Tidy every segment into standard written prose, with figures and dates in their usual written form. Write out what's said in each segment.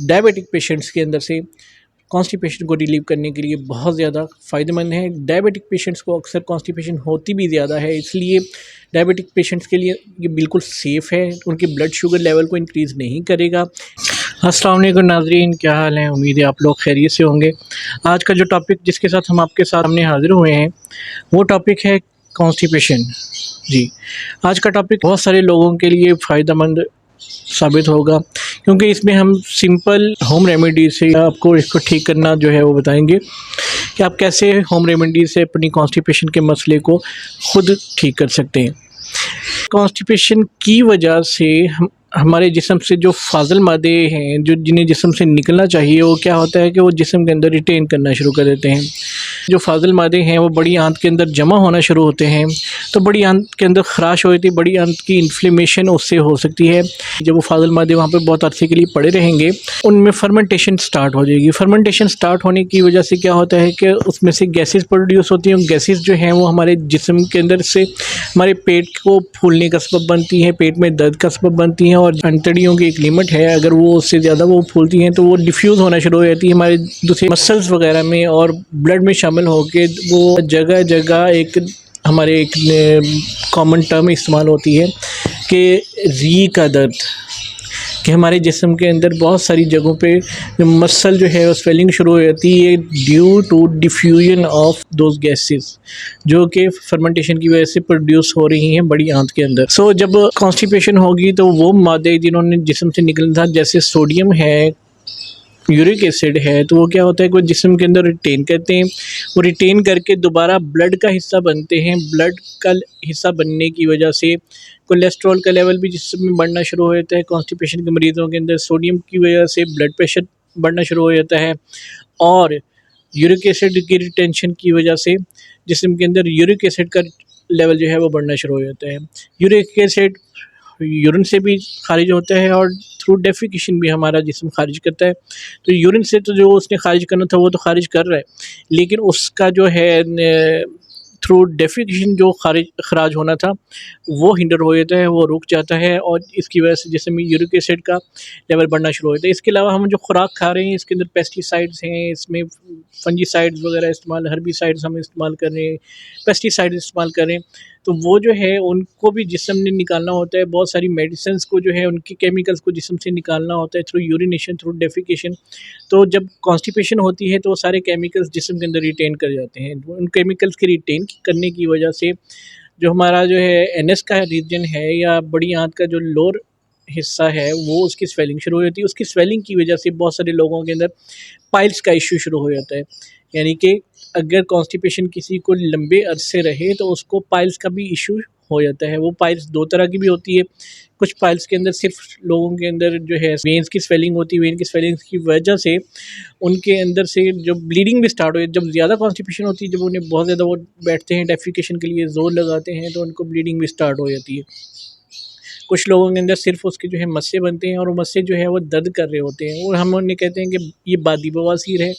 Diabetic patients के अंदर से कॉन्स्टिपेशन को रिलीव करने के लिए बहुत ज़्यादा फ़ायदेमंद है। डायबिटिक पेशेंट्स को अक्सर कॉन्स्टिपेशन होती भी ज़्यादा है, इसलिए डायबिटिक पेशेंट्स के लिए ये बिल्कुल सेफ़ है, उनके ब्लड शुगर लेवल को इंक्रीज़ नहीं करेगा। अस्सलाम वालेकुम नाज़रीन, क्या हाल है? उम्मीद है आप लोग खैरियत से होंगे। आज का जो टॉपिक जिसके साथ हम आपके सामने हाज़िर हुए हैं वो टॉपिक है कॉन्स्टिपेशन। जी, आज का टॉपिक बहुत सारे लोगों के लिए फ़ायदेमंद साबित होगा, क्योंकि इसमें हम सिंपल होम रेमेडी से आपको इसको ठीक करना जो है वो बताएंगे कि आप कैसे होम रेमेडी से अपनी कॉन्स्टिपेशन के मसले को खुद ठीक कर सकते हैं। कॉन्स्टिपेशन की वजह से हमारे जिस्म से जो फाजल मादे हैं, जो जिन्हें जिस्म से निकलना चाहिए, वो क्या होता है कि वो जिस्म के अंदर रिटेन करना शुरू कर देते हैं। जो फाजल मादे हैं वो बड़ी आंत के अंदर जमा होना शुरू होते हैं, तो बड़ी आंत के अंदर ख़राश हो जाती है, बड़ी आंत की इन्फ्लेमेशन उससे हो सकती है। जब वो फाजल मादे वहाँ पर बहुत अरसे के लिए पड़े रहेंगे, उनमें फर्मेंटेशन स्टार्ट हो जाएगी। फर्मेंटेशन स्टार्ट होने की वजह से क्या होता है कि उसमें से गैसेस प्रोड्यूस होती हैं। गैसेस जो हैं वो हमारे जिस्म के अंदर से हमारे पेट को फूलने का सबब बनती हैं, पेट में दर्द का सबब बनती हैं, और अंतड़ियों की एक लिमिट है, अगर वो उससे ज़्यादा वो फूलती हैं तो वो डिफ्यूज़ होना शुरू हो जाती है हमारे दूसरे मसल्स वगैरह में, और ब्लड में शामिल होकर वो जगह जगह एक हमारे एक कॉमन टर्म इस्तेमाल होती है कि री का दर्द, कि हमारे जिस्म के अंदर बहुत सारी जगहों पे मसल जो है स्वेलिंग शुरू हो जाती है due to diffusion of those gases जो कि फर्मेंटेशन की वजह से प्रोड्यूस हो रही हैं बड़ी आंत के अंदर। सो जब कॉन्स्टिपेशन होगी तो वो मादे जिन्होंने जिस्म से निकलना था, जैसे सोडियम है, यूरिक एसिड है, तो वो क्या होता है कि वो जिस्म के अंदर रिटेन करते हैं। वो रिटेन करके दोबारा ब्लड का हिस्सा बनते हैं। ब्लड का हिस्सा बनने की वजह से कोलेस्ट्रॉल का लेवल भी जिस्म में बढ़ना शुरू हो जाता है। कॉन्स्टिपेशन के मरीज़ों के अंदर सोडियम की वजह से ब्लड प्रेशर बढ़ना शुरू हो जाता है, और यूरिक एसिड की रिटेंशन की वजह से जिस्म के अंदर यूरिक एसिड का लेवल जो है वो बढ़ना शुरू हो जाता है। यूरिक एसिड यूरिन से भी खारिज होता है, और थ्रू डेफिकेशन भी हमारा जिस्म खारिज करता है। तो यूरिन से तो जो उसने खारिज करना था वो तो खारिज कर रहा है, लेकिन उसका जो है थ्रू डेफिकेशन जो खराज होना था वो हिंडर हो जाता है, वो रुक जाता है, और इसकी वजह से जिसमें यूरिक एसिड का लेवल बढ़ना शुरू हो जाता है। इसके अलावा हम जो खुराक खा रहे हैं इसके अंदर पेस्टिसाइड्स हैं, इसमें फंजीसाइड्स वगैरह इस्तेमाल, हर्बिसाइड्स हम इस्तेमाल कर रहे हैं, पेस्टिसाइड इस्तेमाल कर रहे हैं, तो वो जो है उनको भी जिस्म ने निकालना होता है। बहुत सारी मेडिसिन्स को जो है उनकी केमिकल्स को जिस्म से निकालना होता है थ्रू यूरिनेशन, थ्रू डेफिकेशन। तो जब कॉन्स्टिपेशन होती है तो वो सारे केमिकल्स जिस्म के अंदर रिटेन कर जाते हैं। उन केमिकल्स के रिटेन करने की वजह से जो हमारा जो है एनएस का रीजन है या बड़ी आंत का जो लोअर हिस्सा है वो उसकी स्वेलिंग शुरू हो जाती है। उसकी स्वेलिंग की वजह से बहुत सारे लोगों के अंदर पाइल्स का इशू शुरू हो जाता है, यानी कि अगर कॉन्स्टिपेशन किसी को लंबे अरसे रहे तो उसको पाइल्स का भी इशू हो जाता है। वो पाइल्स दो तरह की भी होती है। कुछ पाइल्स के अंदर सिर्फ लोगों के अंदर जो है वेन्स की स्वेलिंग होती है, वेन की स्वेलिंग की वजह से उनके अंदर से जो ब्लीडिंग भी स्टार्ट हो जाती है। जब ज़्यादा कॉन्स्टिपेशन होती है, जब उन्हें बहुत ज़्यादा वो बैठते हैं डेफिकेशन के लिए ज़ोर लगाते हैं, तो उनको ब्लीडिंग भी स्टार्ट हो जाती है। कुछ लोगों के अंदर सिर्फ उसके जो है मस्से बनते हैं, और वो मस्से जो है वो दर्द कर रहे होते हैं, और हम उन्हें कहते हैं कि ये बादी बवासीर है।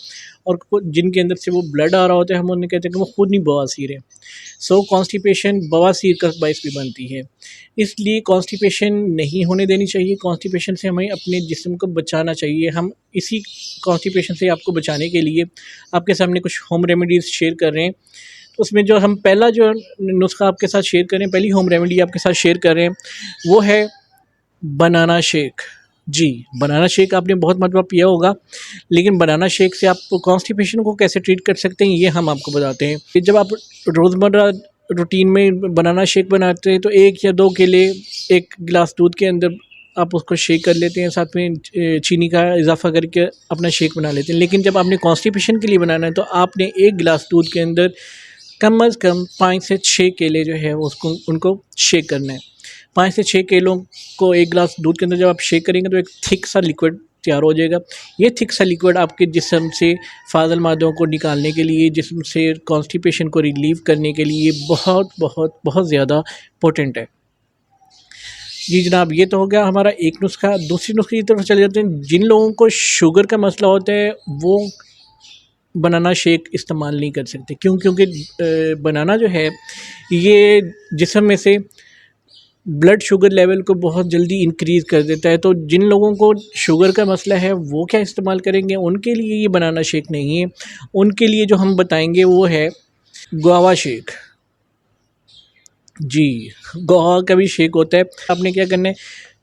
और जिनके अंदर से वो ब्लड आ रहा होता है हम उन्हें कहते हैं कि वो खुद नहीं बवासीर है। सो कॉन्स्टिपेशन बवासीर का बायस भी बनती है, इसलिए कॉन्स्टिपेशन नहीं होने देनी चाहिए। कॉन्स्टिपेशन से हमें अपने जिस्म को बचाना चाहिए। हम इसी कॉन्स्टिपेशन से आपको बचाने के लिए आपके सामने कुछ होम रेमेडीज़ शेयर कर रहे हैं। उसमें जो हम पहला जो नुस्खा आपके साथ शेयर करें, पहली होम रेमेडी आपके साथ शेयर कर रहे हैं वो है बनाना शेक। जी, बनाना शेक आपने बहुत मतलब पिया होगा, लेकिन बनाना शेक से आप कॉन्स्टिपेशन को कैसे ट्रीट कर सकते हैं ये हम आपको बताते हैं। कि जब आप रोज़मर्रा रूटीन में बनाना शेक बनाते हैं तो 1 या 2 केले 1 गिलास दूध के अंदर आप उसको शेक कर लेते हैं, साथ में चीनी का इजाफा करके अपना शेक बना लेते हैं। लेकिन जब आपने कॉन्स्टिपेशन के लिए बनाना है तो आपने 1 गिलास दूध के अंदर कम अज़ कम 5 से 6 केले जो है वो उनको शेक करना है। 5 से 6 केलों को 1 गिलास दूध के अंदर जब आप शेक करेंगे तो एक थिक सा लिक्विड तैयार हो जाएगा। ये थिक सा लिक्विड आपके जिस्म से फाजल मादों को निकालने के लिए, जिस्म से कॉन्स्टिपेशन को रिलीव करने के लिए बहुत बहुत बहुत ज़्यादा पोटेंट है। जी जनाब, ये तो हो गया हमारा एक नुस्खा। दूसरी नुस्खे की तरफ चले जाते हैं। जिन लोगों को शुगर का मसला होता है वो बनाना शेक इस्तेमाल नहीं कर सकते। क्यों? क्योंकि बनाना जो है ये जिस्म में से ब्लड शुगर लेवल को बहुत जल्दी इंक्रीज़ कर देता है। तो जिन लोगों को शुगर का मसला है वो क्या इस्तेमाल करेंगे, उनके लिए ये बनाना शेक नहीं है। उनके लिए जो हम बताएंगे वो है गुआवा शेक। जी, गुआवा का भी शेक होता है। आपने क्या करना है,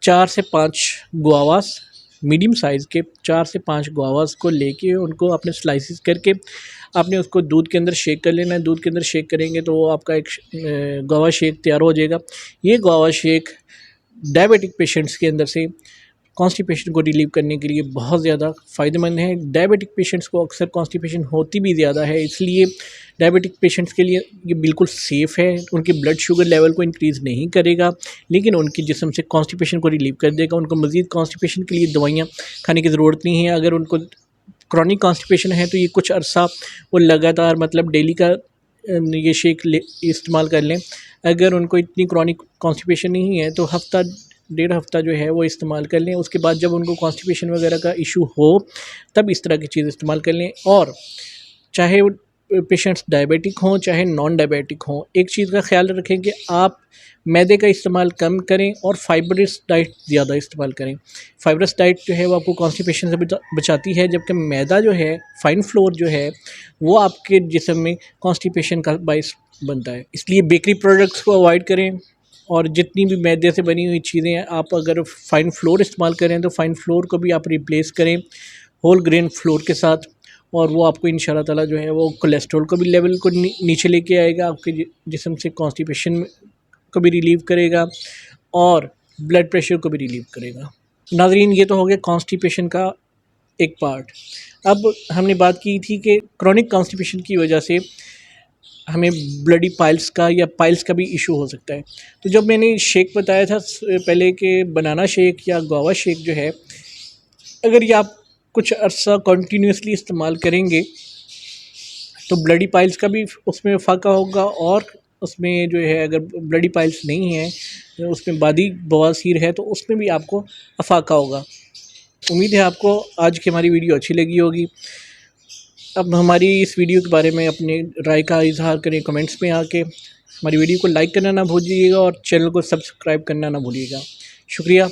4 से 5 गुआवास, मीडियम साइज़ के 4 से 5 गुआवास को लेके उनको आपने स्लाइसिस करके आपने उसको दूध के अंदर शेक कर लेना है। दूध के अंदर शेक करेंगे तो वो आपका एक गुआवा शेक तैयार हो जाएगा। ये गुआवा शेक डायबिटिक पेशेंट्स के अंदर से कॉन्स्टिपेशन को रिलीव करने के लिए बहुत ज़्यादा फ़ायदेमंद है। डायबिटिक पेशेंट्स को अक्सर कॉन्स्टिपेशन होती भी ज़्यादा है, इसलिए डायबिटिक पेशेंट्स के लिए ये बिल्कुल सेफ़ है। उनके ब्लड शुगर लेवल को इंक्रीज़ नहीं करेगा, लेकिन उनकी जिस्म से कॉन्स्टिपेशन को रिलीव कर देगा। उनको मज़ीद कॉन्स्टिपेशन के लिए दवाइयाँ खाने की ज़रूरत नहीं है। अगर उनको क्रॉनिक कॉन्स्टिपेशन है तो ये कुछ अरसा वो लगातार मतलब डेली का ये शेक इस्तेमाल कर लें। अगर उनको इतनी क्रॉनिक कॉन्स्टिपेशन नहीं है तो हफ़्ता 1.5 हफ़्ता जो है वो इस्तेमाल कर लें। उसके बाद जब उनको कॉन्स्टिपेशन वगैरह का इशू हो तब इस तरह की चीज़ इस्तेमाल कर लें। और चाहे पेशेंट्स डायबिटिक हों चाहे नॉन डायबिटिक हों, एक चीज़ का ख्याल रखें कि आप मैदे का इस्तेमाल कम करें और फाइबरस डाइट ज़्यादा इस्तेमाल करें। फाइबरस डाइट जो है वो आपको कॉन्स्टिपेशन से बचाती है, जबकि मैदा जो है, फाइन फ्लोर जो है, वो आपके जिस्म में कॉन्स्टिपेशन का बाइस बनता है। इसलिए बेकरी प्रोडक्ट्स को अवॉइड करें और जितनी भी मैदे से बनी हुई चीज़ें हैं, आप अगर फाइन फ्लोर इस्तेमाल करें तो फाइन फ्लोर को भी आप रिप्लेस करें होल ग्रेन फ्लोर के साथ, और वो आपको इंशाल्लाह ताला जो है वो कोलेस्ट्रॉल को भी लेवल को नीचे लेके आएगा, आपके जिस्म से कॉन्स्टिपेशन को भी रिलीव करेगा और ब्लड प्रेशर को भी रिलीव करेगा। नाज़रीन, ये तो हो गया कॉन्स्टिपेशन का एक पार्ट। अब हमने बात की थी कि क्रॉनिक कॉन्स्टिपेशन की वजह से हमें ब्लडी पाइल्स का या पाइल्स का भी इशू हो सकता है। तो जब मैंने शेक बताया था पहले कि बनाना शेक या गुआवा शेक जो है, अगर ये आप कुछ अर्सा कंटिन्यूसली इस्तेमाल करेंगे तो ब्लडी पाइल्स का भी उसमें फ़ाका होगा, और उसमें जो है अगर ब्लडी पाइल्स नहीं है, उसमें बादी बवासीर है, तो उसमें भी आपको अफाका होगा। उम्मीद है आपको आज की हमारी वीडियो अच्छी लगी होगी। अब हमारी इस वीडियो के बारे में अपने राय का इज़हार करें कमेंट्स में आके। हमारी वीडियो को लाइक करना ना भूलिएगा और चैनल को सब्सक्राइब करना ना भूलिएगा। शुक्रिया।